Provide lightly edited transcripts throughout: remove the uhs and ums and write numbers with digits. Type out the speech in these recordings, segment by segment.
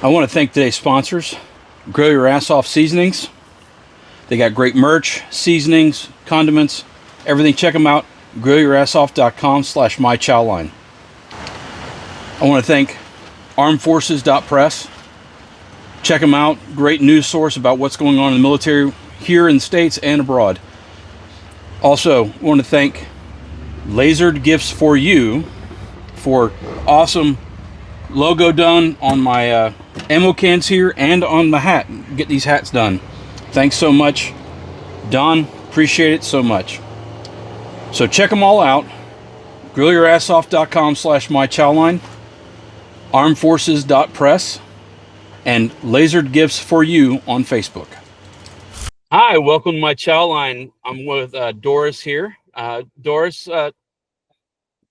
I want to thank today's sponsors, Grill Your Ass Off Seasonings. They got great merch, seasonings, condiments, everything. Check them out. GrillYourAssOff.com/mychowline. I want to thank ArmedForces.press. Check them out. Great news source about what's going on in the military here in the States and abroad. Also, I want to thank Lasered Gifts for You for awesome logo done on my ammo cans here and on the hat. Get these hats done. Thanks so much, Don. Appreciate it so much. So check them all out. GrillYourAssOff.com/mychowline, ArmedForces.press, and Lasered Gifts for You on Facebook. Hi, welcome to my chow line. I'm with Doris here. Doris,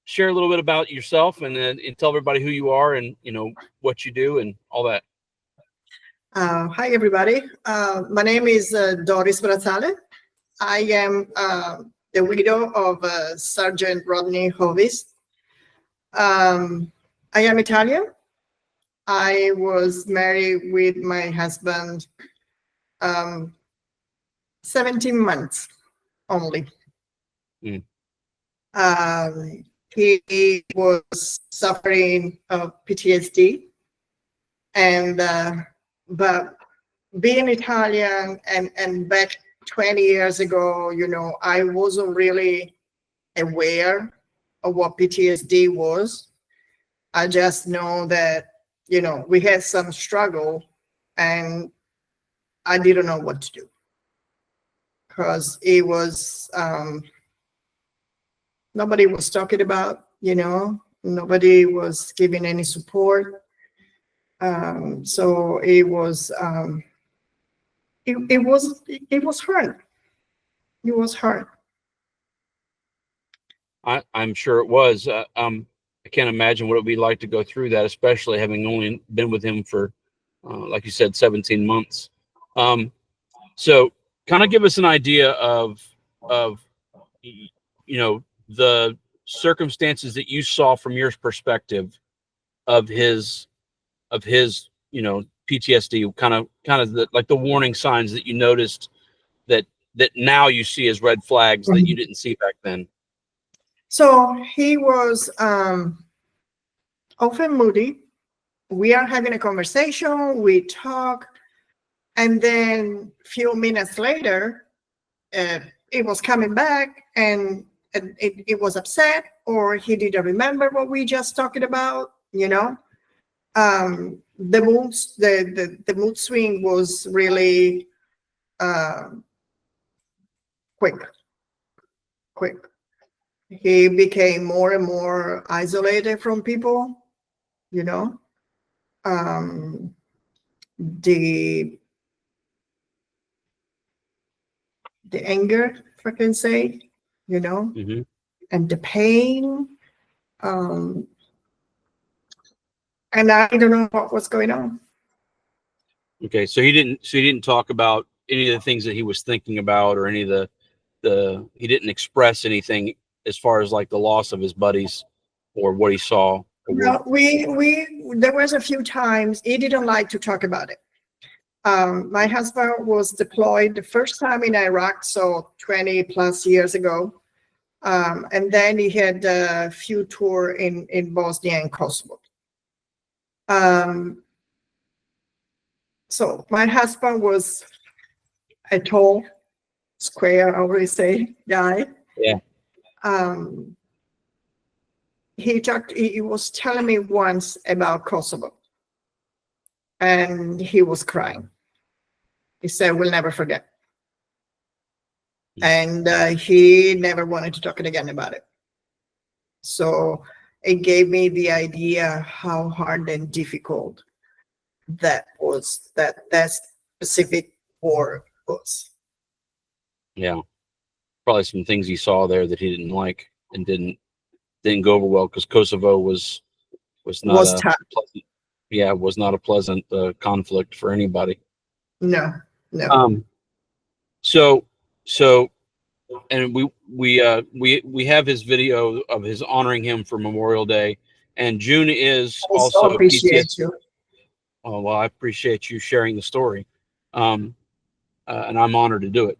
share a little bit about yourself and tell everybody who you are and what you do and all that. Hi, everybody. My name is Doris Brazzale. I am the widow of Sergeant Rodney Hovis. I am Italian. I was married with my husband 17 months only. Mm. He was suffering of PTSD, and but being Italian and back 20 years ago, I wasn't really aware of what PTSD was. I just know that, we had some struggle and I didn't know what to do because it was, nobody was talking about, nobody was giving any support. So it was hard. It was hard. I'm sure it was. I can't imagine what it would be like to go through that, especially having only been with him for, like you said, 17 months. So kind of give us an idea of the circumstances that you saw from your perspective of his PTSD, kind of the warning signs that you noticed that now you see as red flags that you didn't see back then. So he was often moody. We are having a conversation, we talk, and then a few minutes later, it was coming back and it was upset, or he didn't remember what we just talked about, The mood swing was really quick. He became more and more isolated from people, the anger, if I can say, Mm-hmm. and the pain. And I don't know what was going on. Okay, so he didn't talk about any of the things that he was thinking about, or any of he didn't express anything as far as like the loss of his buddies or what he saw. No, there was a few times he didn't like to talk about it. My husband was deployed the first time in Iraq, so 20 plus years ago. And then he had a few tours in Bosnia and Kosovo. So my husband was a tall, square, I always say, guy. Yeah. He was telling me once about Kosovo, and he was crying. He said, "We'll never forget." And he never wanted to talk again about it. So it gave me the idea how hard and difficult that specific war was. Yeah. Probably some things he saw there that he didn't like and didn't go over well, because Kosovo was not a pleasant, was not a pleasant conflict for anybody. No. So and we have his video of his honoring him for Memorial Day, and June is also appreciate you. Oh, well, I appreciate you sharing the story. Um, and I'm honored to do it.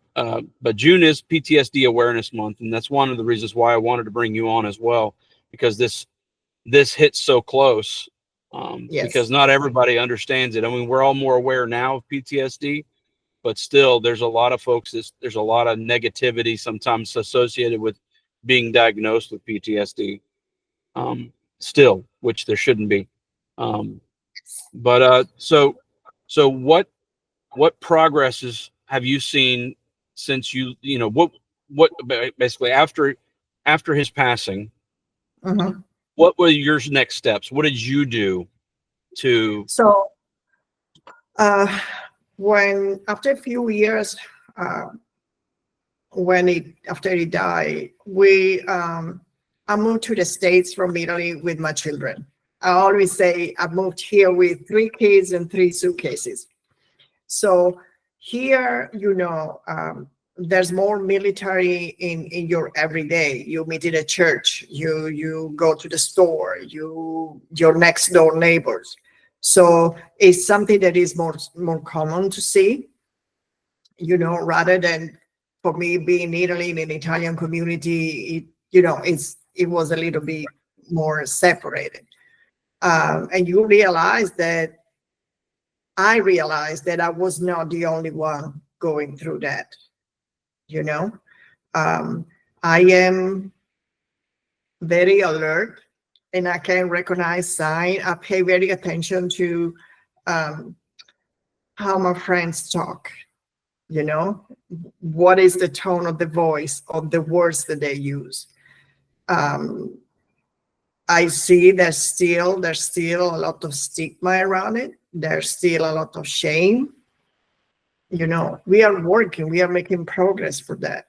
But June is PTSD Awareness Month, and that's one of the reasons why I wanted to bring you on as well, because this hits so close. Yes. Because not everybody understands it. I mean, we're all more aware now of PTSD, but still, there's a lot of folks. There's a lot of negativity sometimes associated with being diagnosed with PTSD. Still, which there shouldn't be. Um, but so what progresses have you seen since what basically after his passing, Mhm. what were your next steps? What did you do to So uh, when after a few years, uh, after he died, I moved to the States from Italy with my children. I always say I moved here with 3 kids and 3 suitcases. So here, there's more military in your everyday. You meet in a church, you go to the store, your next door neighbors. So it's something that is more common to see, rather than for me being in Italy in an Italian community, it was a little bit more separated. And I realized that I was not the only one going through that, you know. Um, I am very alert and I can recognize sign. I pay very attention to um, how my friends talk, you know, what is the tone of the voice of the words that they use. Um, I see there's still a lot of stigma around it. There's still a lot of shame. We are working, we are making progress for that,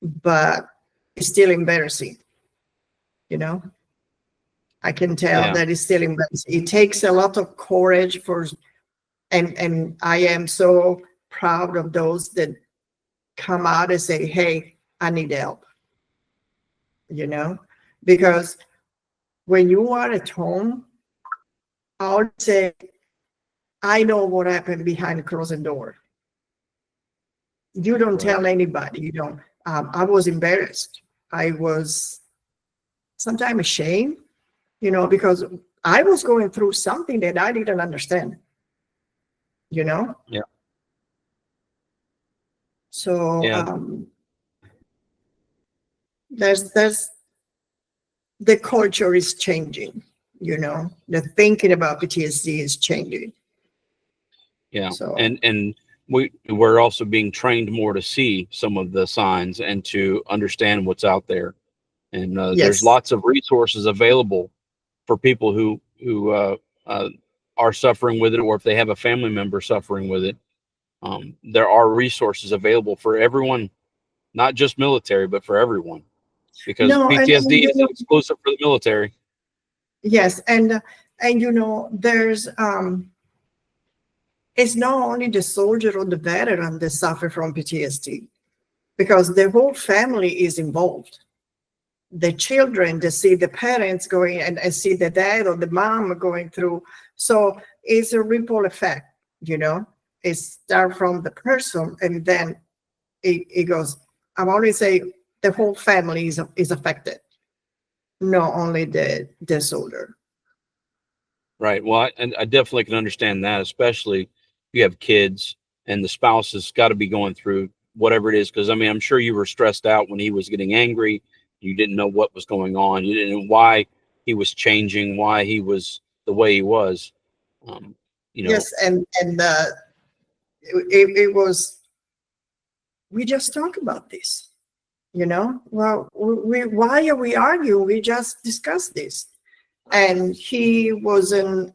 but it's still embarrassing. You know, I can tell yeah that it's still embarrassing. It takes a lot of courage and I am so proud of those that come out and say, "Hey, I need help." You know, because when you are at home, I would say, I know what happened behind the closed door. You don't right tell anybody. You don't. I was embarrassed. I was sometimes ashamed, because I was going through something that I didn't understand, you know? yeah So yeah there's the culture is changing, the thinking about PTSD is changing. yeah So and we're also being trained more to see some of the signs and to understand what's out there, and there's yes. lots of resources available for people who uh, are suffering with it, or if they have a family member suffering with it. There are resources available for everyone, not just military, but for everyone, because No, and PTSD isn't exclusive for the military. yes, and there's it's not only the soldier or the veteran that suffer from PTSD, because the whole family is involved. The children, they see the parents going and see the dad or the mom going through. So it's a ripple effect, it starts from the person and then it goes. I'm always say the whole family is affected, not only the soldier. Right. Well, I definitely can understand that, especially if you have kids and the spouse has got to be going through whatever it is. Because I mean, I'm sure you were stressed out when he was getting angry. You didn't know what was going on. You didn't know why he was changing, why he was the way he was. Um, you know, Yes, and it was, we just talk about this, well, why are we arguing? We just discussed this. And he wasn't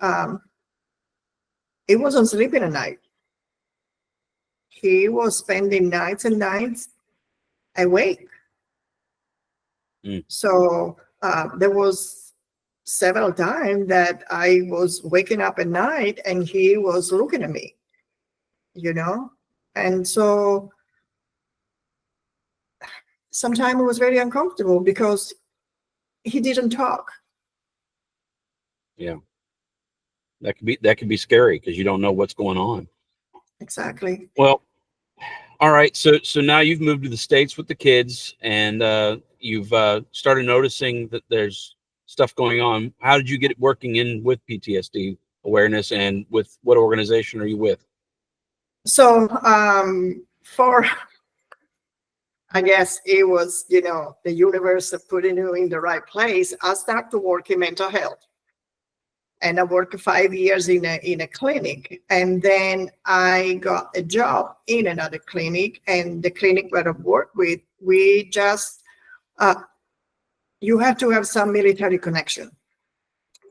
sleeping at night. He was spending nights and nights awake. mm, So there was several times that I was waking up at night and he was looking at me, and so sometimes it was very uncomfortable because he didn't talk. yeah. that could be scary because you don't know what's going on. Exactly. Well, all right. So now you've moved to the States with the kids, and you've started noticing that there's stuff going on. How did you get working in with PTSD awareness, and with what organization are you with? So for I guess it was, the universe putting you in the right place. I started to work in mental health. And I worked 5 years in a clinic. And then I got a job in another clinic. And the clinic where I work with, we just, you have to have some military connection.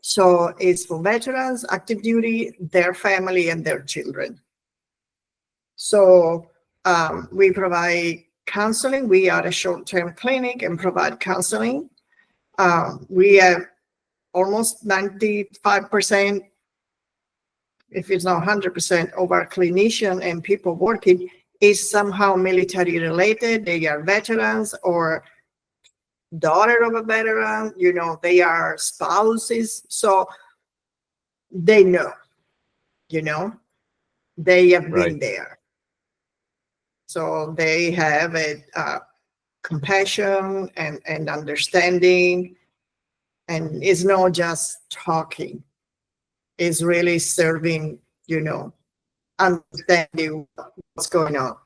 So it's for veterans, active duty, their family, and their children. So we provide counseling. We are a short-term clinic and provide counseling. We have almost 95%, if it's not 100%, of our clinician and people working is somehow military related. They are veterans or daughter of a veteran, they are spouses. So they know, they have Right. been there. So they have a compassion and understanding, and it's not just talking. It's really serving, understanding what's going on.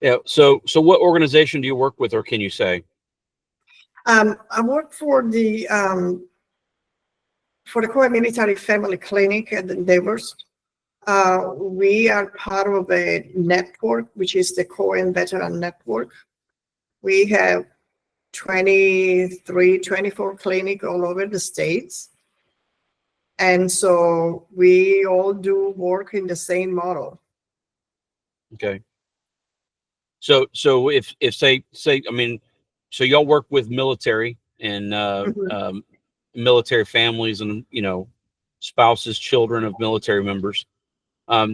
Yeah. So what organization do you work with, or can you say? I work for the Chow Military Family Clinic at the Endeavors. We are part of a network, which is the Chow Veteran Network. We have 23, 24 clinics all over the States. And so we all do work in the same model. Okay. So if say I mean, so y'all work with military and military families and spouses, children of military members.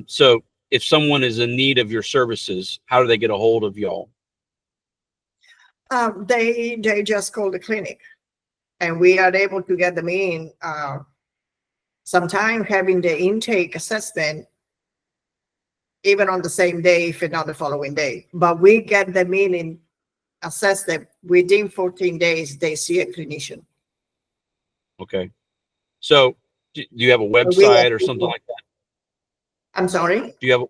So if someone is in need of your services, how do they get a hold of y'all? They just call the clinic, and we are able to get them in. Sometimes having the intake assessment even on the same day, if not the following day. But we get them in and assess them. Within 14 days, they see a clinician. Okay. So do you have a website or something like that? I'm sorry? Do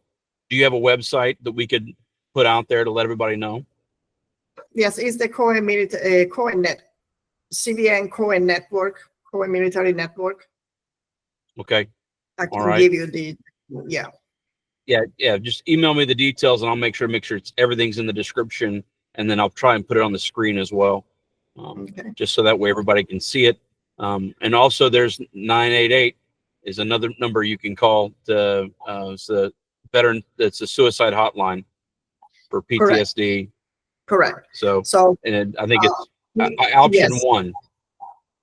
you have a website that we could put out there to let everybody know? Yes, it's the Chow Net, CVN Chow Network, Chow Military Network. Okay. I can give you the, yeah. Yeah. Just email me the details, and I'll make sure everything's in the description, and then I'll try and put it on the screen as well, Okay. just so that way everybody can see it. And also, there's 988 is another number you can call. It's a veteran. It's a suicide hotline for PTSD. Correct. So and I think it's option one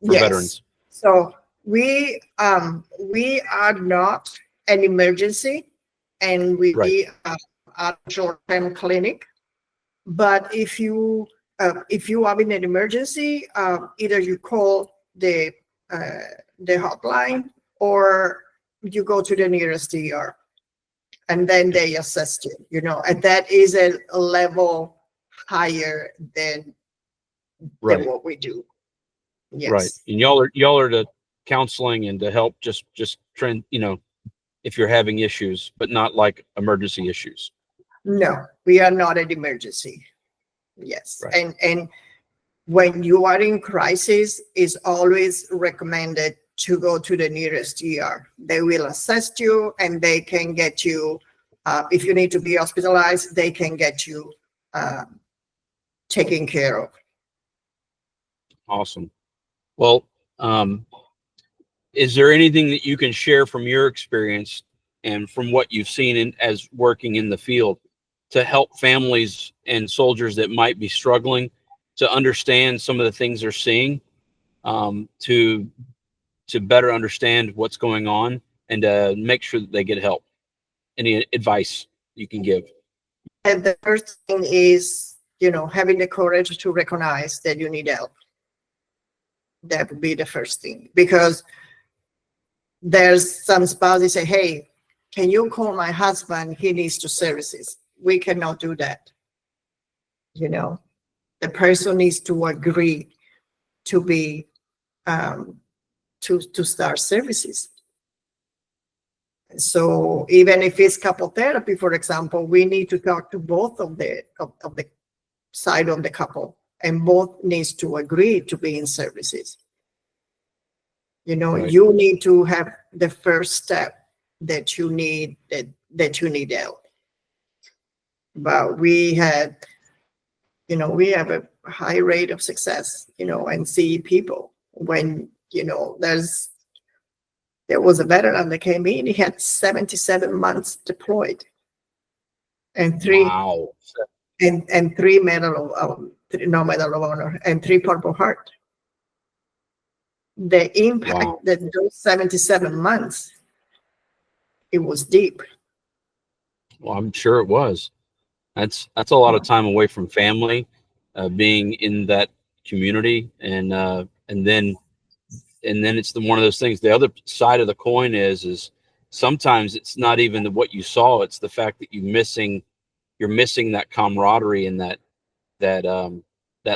for veterans. So we are not an emergency, and we are a short-term clinic. But if you are in an emergency, either you call the hotline or you go to the nearest ER, and then they assess you. And that is a level higher than what we do. Yes. Right. And y'all are to counseling and to help just trend, if you're having issues, but not like emergency issues. No, we are not an emergency. Yes. Right. And when you are in crisis, it's always recommended to go to the nearest ER. They will assess you, and they can get you, if you need to be hospitalized, they can get you taken care of. Awesome. Well, is there anything that you can share from your experience and from what you've seen as working in the field to help families and soldiers that might be struggling to understand some of the things they're seeing, to better understand what's going on, and to make sure that they get help? Any advice you can give? And the first thing is, having the courage to recognize that you need help. That would be the first thing, because there's some spouses say, hey, can you call my husband? He needs to services. We cannot do that. You know, the person needs to agree to be to start services. So even if it's couple therapy, for example, we need to talk to both of the side of the couple, and both needs to agree to be in services. You know, Right. you need to have the first step that you need that you need help. But we had, you know, we have a high rate of success, you know, and see people when, you know, there was a veteran that came in, he had 77 months deployed and three Wow. and three medal of no medal of honor and 3 Purple Heart. The impact Wow. that those 77 months, it was deep. Well, I'm sure it was. That's a lot of time away from family, being in that community, and then it's one of those things. The other side of the coin is sometimes it's not even what you saw; it's the fact that you're missing that camaraderie and that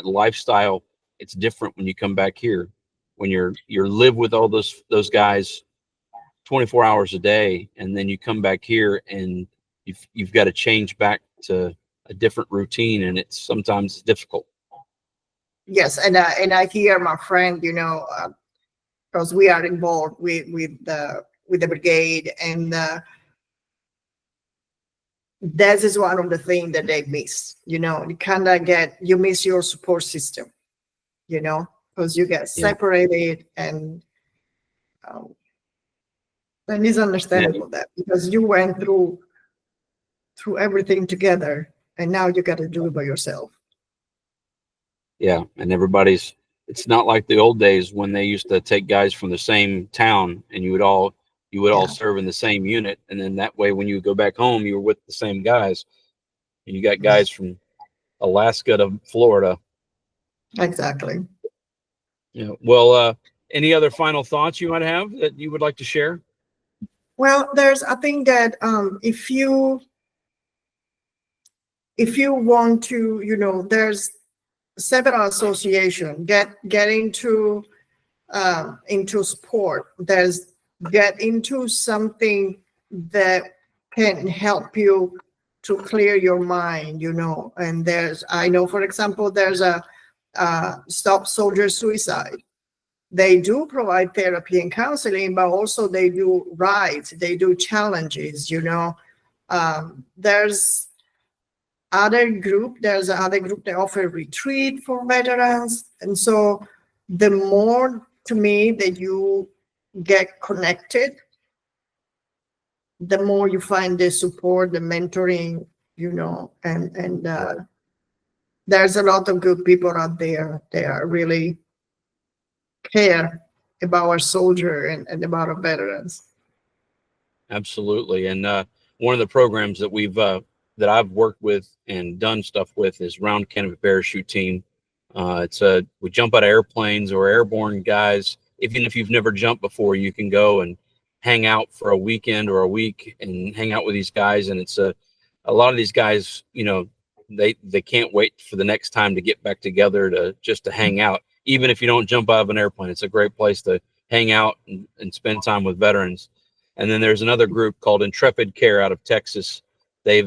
lifestyle. It's different when you come back here, when you're live with all those guys 24 hours a day, and then you come back here and you've got to change back to a different routine, and it's sometimes difficult. Yes, and I hear my friend, you know, because we are involved with the brigade, and that is one of the things that they miss. You know, you miss your support system, you know, because you get separated, and it's understandable that, because you went through everything together, and now you got to do it by yourself. Yeah, and it's not like the old days when they used to take guys from the same town, and you would all serve in the same unit, and then that way when you go back home you were with the same guys, and you got guys from Alaska to Florida. Exactly. Yeah. Well, any other final thoughts you might have that you would like to share? Well, I think that if you want to, you know, there's several associations get into sport. Get into something that can help you to clear your mind, you know. And I know, for example, there's a Stop Soldier Suicide. They do provide therapy and counseling, but also they do rides, they do challenges, you know. There's another group that offer retreat for veterans. And so the more, to me, that you get connected, the more you find the support, the mentoring, you know, and there's a lot of good people out there. They are really care about our soldier and about our veterans. Absolutely. And one of the programs that I've worked with and done stuff with is Round Canopy Parachute Team. We jump out of airplanes or airborne guys. Even if you've never jumped before, you can go and hang out for a weekend or a week and hang out with these guys. And it's a lot of these guys, you know, they can't wait for the next time to get back together to hang out. Even if you don't jump out of an airplane, it's a great place to hang out and spend time with veterans. And then there's another group called Intrepid Care out of Texas. They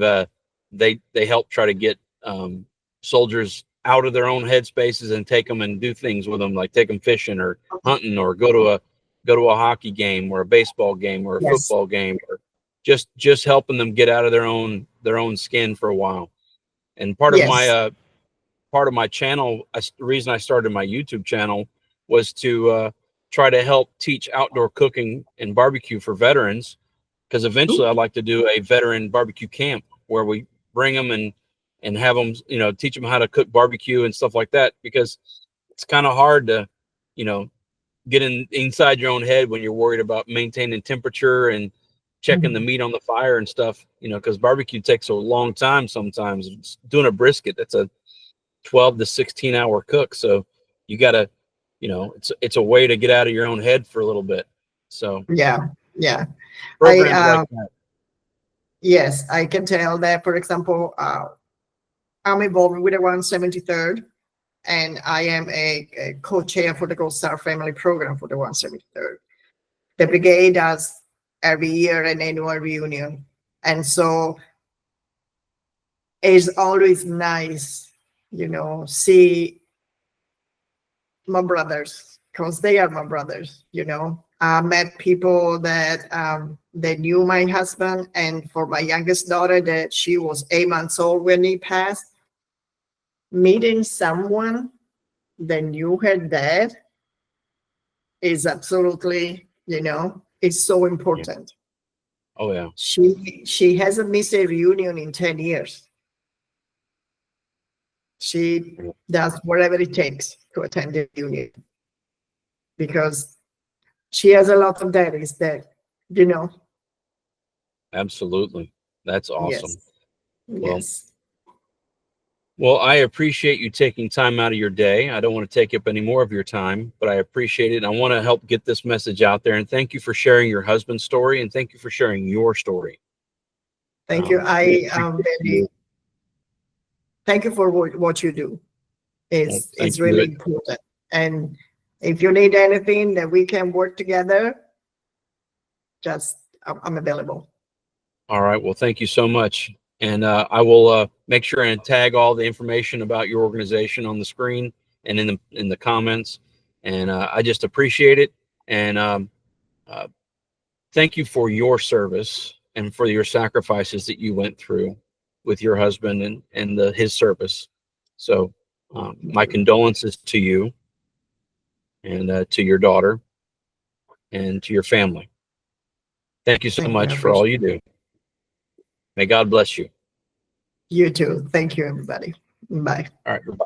help try to get soldiers out of their own headspaces and take them and do things with them, like take them fishing or hunting, or go to a hockey game or a baseball game or a football game, or just helping them get out of their own skin for a while. And part of my channel, the reason I started my YouTube channel was to try to help teach outdoor cooking and barbecue for veterans, because eventually I'd like to do a veteran barbecue camp where we bring them and have them, you know, teach them how to cook barbecue and stuff like that, because it's kind of hard to, you know, get inside your own head when you're worried about maintaining temperature and checking the meat on the fire and stuff, you know, because barbecue takes a long time. Sometimes doing a brisket, that's a 12 to 16 hour cook. So you got to you know, it's a way to get out of your own head for a little bit. So Yeah, yeah. programs I like that. Yes, I can tell that. For example, I'm involved with the 173rd, and I am a co-chair for the Gold Star Family Program for the 173rd. The brigade does every year an annual reunion, and so it's always nice, see my brothers, because they are my brothers. I met people that they knew my husband, and for my youngest daughter, that she was 8 months old when he passed. Meeting someone that knew her dad is absolutely, it's so important. Oh yeah. She hasn't missed a reunion in 10 years. She does whatever it takes to attend the reunion, because she has a lot of daddies that, Absolutely. That's awesome. yes, yes. Well, I appreciate you taking time out of your day. I don't want to take up any more of your time, but I appreciate it. And I want to help get this message out there. And thank you for sharing your husband's story, and thank you for sharing your story. Thank you. Thank you for what you do. It's really important. And if you need anything that we can work together, I'm available. All right. Well, thank you so much. And I will make sure and tag all the information about your organization on the screen and in the comments. And I just appreciate it. And thank you for your service and for your sacrifices that you went through with your husband and his service. So my condolences to you and to your daughter and to your family. Thank you so much for all you do. May God bless you. You too. Thank you, everybody. Bye. All right. Goodbye.